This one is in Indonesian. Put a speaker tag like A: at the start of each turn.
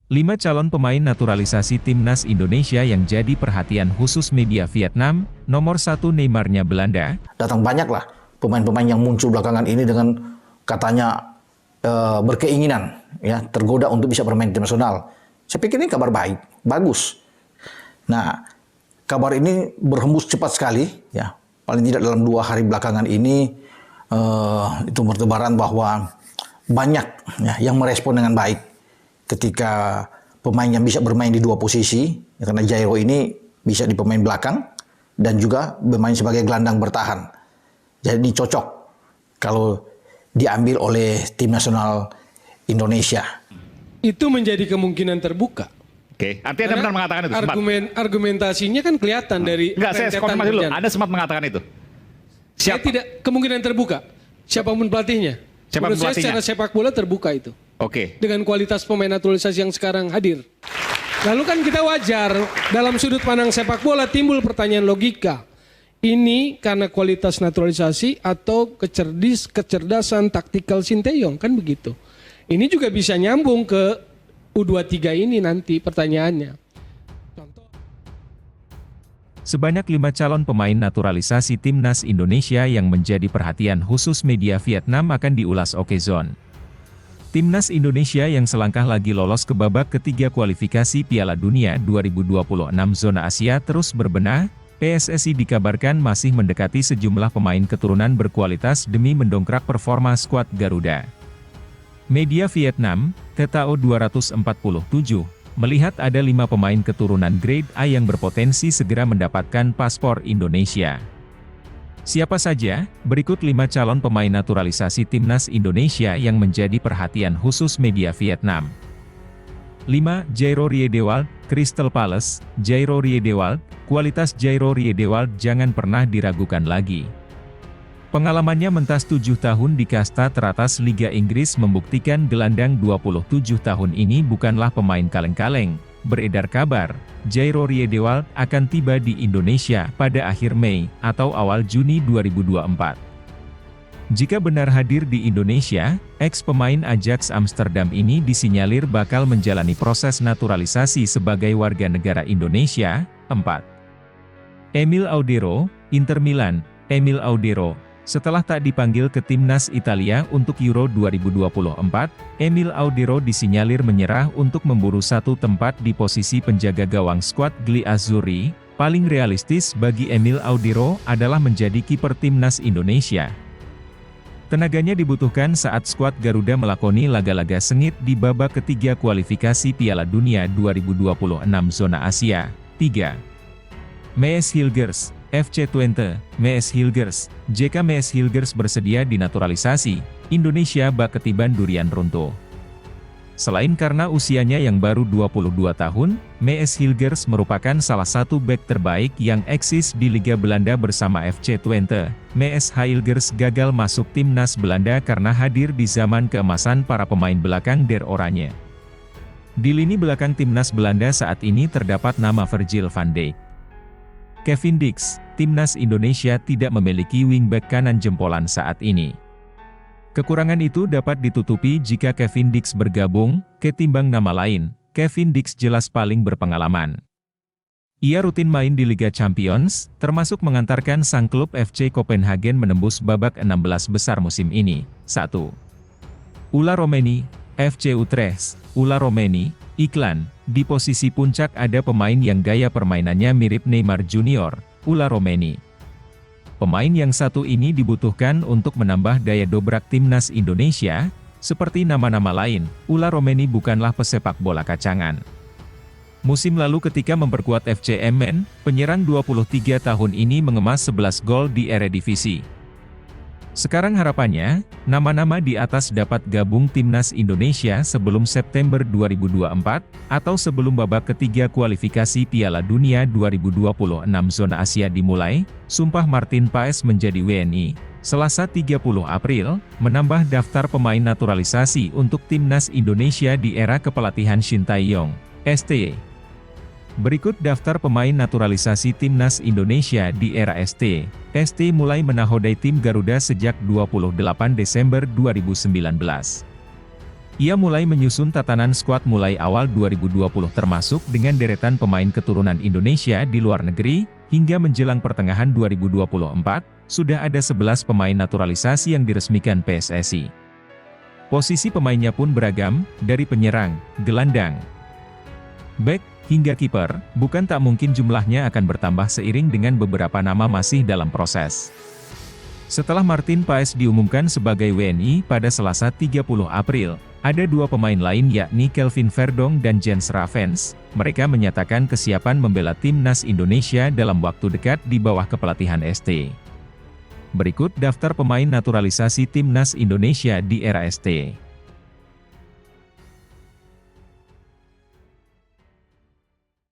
A: 5 calon pemain naturalisasi timnas Indonesia yang jadi perhatian khusus media Vietnam. Nomor 1 Neymarnya Belanda.
B: Datang banyak lah pemain-pemain yang muncul belakangan ini dengan katanya berkeinginan, ya, tergoda untuk bisa bermain tim nasional. Saya pikir ini kabar baik, bagus. Nah, kabar ini berhembus cepat sekali, ya. Paling tidak dalam 2 hari belakangan ini itu bertebaran bahwa banyak, ya, yang merespon dengan baik ketika pemain yang bisa bermain di 2 posisi, ya, karena Jairo ini bisa di pemain belakang dan juga bermain sebagai gelandang bertahan. Jadi ini cocok kalau diambil oleh tim nasional Indonesia.
C: Itu menjadi kemungkinan terbuka.
D: Oke, artinya Anda benar mengatakan itu.
C: Argumentasinya kan kelihatan dari
D: Enggak, saya konfirmasi dulu.
C: berjalan.
D: Anda sempat mengatakan itu.
C: Saya tidak kemungkinan terbuka. Siapapun pelatihnya.
D: Siapapun
C: Menurut saya
D: pelatihnya.
C: secara sepak bola terbuka itu.
D: Oke.
C: Dengan kualitas pemain naturalisasi yang sekarang hadir. Lalu kan kita wajar dalam sudut pandang sepak bola timbul pertanyaan logika. Ini karena kualitas naturalisasi atau kecerdasan taktikal Sinteyong, kan begitu. Ini juga bisa nyambung ke U23 ini nanti pertanyaannya.
A: Sebanyak 5 calon pemain naturalisasi timnas Indonesia yang menjadi perhatian khusus media Vietnam akan diulas Okezone. Timnas Indonesia yang selangkah lagi lolos ke babak ketiga kualifikasi Piala Dunia 2026 zona Asia terus berbenah. PSSI dikabarkan masih mendekati sejumlah pemain keturunan berkualitas demi mendongkrak performa skuad Garuda. Media Vietnam, TTO 247, melihat ada 5 pemain keturunan grade A yang berpotensi segera mendapatkan paspor Indonesia. Siapa saja? Berikut 5 calon pemain naturalisasi timnas Indonesia yang menjadi perhatian khusus media Vietnam. 5. Jairo Riedewald, Crystal Palace. Jairo Riedewald, kualitas Jairo Riedewald jangan pernah diragukan lagi. Pengalamannya mentas 7 tahun di kasta teratas Liga Inggris membuktikan gelandang 27 tahun ini bukanlah pemain kaleng-kaleng. Beredar kabar, Jairo Riedewald akan tiba di Indonesia pada akhir Mei atau awal Juni 2024. Jika benar hadir di Indonesia, ex-pemain Ajax Amsterdam ini disinyalir bakal menjalani proses naturalisasi sebagai warga negara Indonesia. 4. Emil Audero, Inter Milan. Emil Audero, setelah tak dipanggil ke timnas Italia untuk Euro 2024, Emil Audero disinyalir menyerah untuk memburu satu tempat di posisi penjaga gawang skuad Gli Azzurri. Paling realistis bagi Emil Audero adalah menjadi kiper timnas Indonesia. Tenaganya dibutuhkan saat skuad Garuda melakoni laga-laga sengit di babak ketiga kualifikasi Piala Dunia 2026 zona Asia. 3. Mees Hilgers, FC Twente. Mees Hilgers, jika Mees Hilgers bersedia dinaturalisasi, Indonesia bak ketiban durian runtuh. Selain karena usianya yang baru 22 tahun, Mees Hilgers merupakan salah satu bek terbaik yang eksis di Liga Belanda bersama FC Twente. Mees Hilgers gagal masuk timnas Belanda karena hadir di zaman keemasan para pemain belakang Der Oranje. Di lini belakang timnas Belanda saat ini terdapat nama Virgil van Dijk. Kevin Dix, timnas Indonesia tidak memiliki wingback kanan jempolan saat ini. Kekurangan itu dapat ditutupi jika Kevin Dix bergabung, ketimbang nama lain. Kevin Dix jelas paling berpengalaman. Ia rutin main di Liga Champions, termasuk mengantarkan sang klub FC Copenhagen menembus babak 16 besar musim ini. 1. Ula Romeni, FC Utrecht. Ula Romeni, iklan. Di posisi puncak ada pemain yang gaya permainannya mirip Neymar Junior, Ula Romeni. Pemain yang satu ini dibutuhkan untuk menambah daya dobrak timnas Indonesia. Seperti nama-nama lain, Ula Romeni bukanlah pesepak bola kacangan. Musim lalu ketika memperkuat FC Emmen, penyerang 23 tahun ini mengemas 11 gol di Eredivisie. Sekarang harapannya, nama-nama di atas dapat gabung timnas Indonesia sebelum September 2024, atau sebelum babak ketiga kualifikasi Piala Dunia 2026 zona Asia dimulai. Sumpah Martin Paes menjadi WNI. Selasa 30 April, menambah daftar pemain naturalisasi untuk timnas Indonesia di era kepelatihan Shin Tae-yong, ST. Berikut daftar pemain naturalisasi timnas Indonesia di era ST. ST mulai menahodai tim Garuda sejak 28 Desember 2019. Ia mulai menyusun tatanan skuad mulai awal 2020 termasuk dengan deretan pemain keturunan Indonesia di luar negeri, hingga menjelang pertengahan 2024, sudah ada 11 pemain naturalisasi yang diresmikan PSSI. Posisi pemainnya pun beragam, dari penyerang, gelandang, bek, hingga kiper, bukan tak mungkin jumlahnya akan bertambah seiring dengan beberapa nama masih dalam proses. Setelah Martin Paes diumumkan sebagai WNI pada Selasa 30 April, ada dua pemain lain yakni Kelvin Verdong dan Jens Ravens. Mereka menyatakan kesiapan membela timnas Indonesia dalam waktu dekat di bawah kepelatihan ST. Berikut daftar pemain naturalisasi timnas Indonesia di era ST.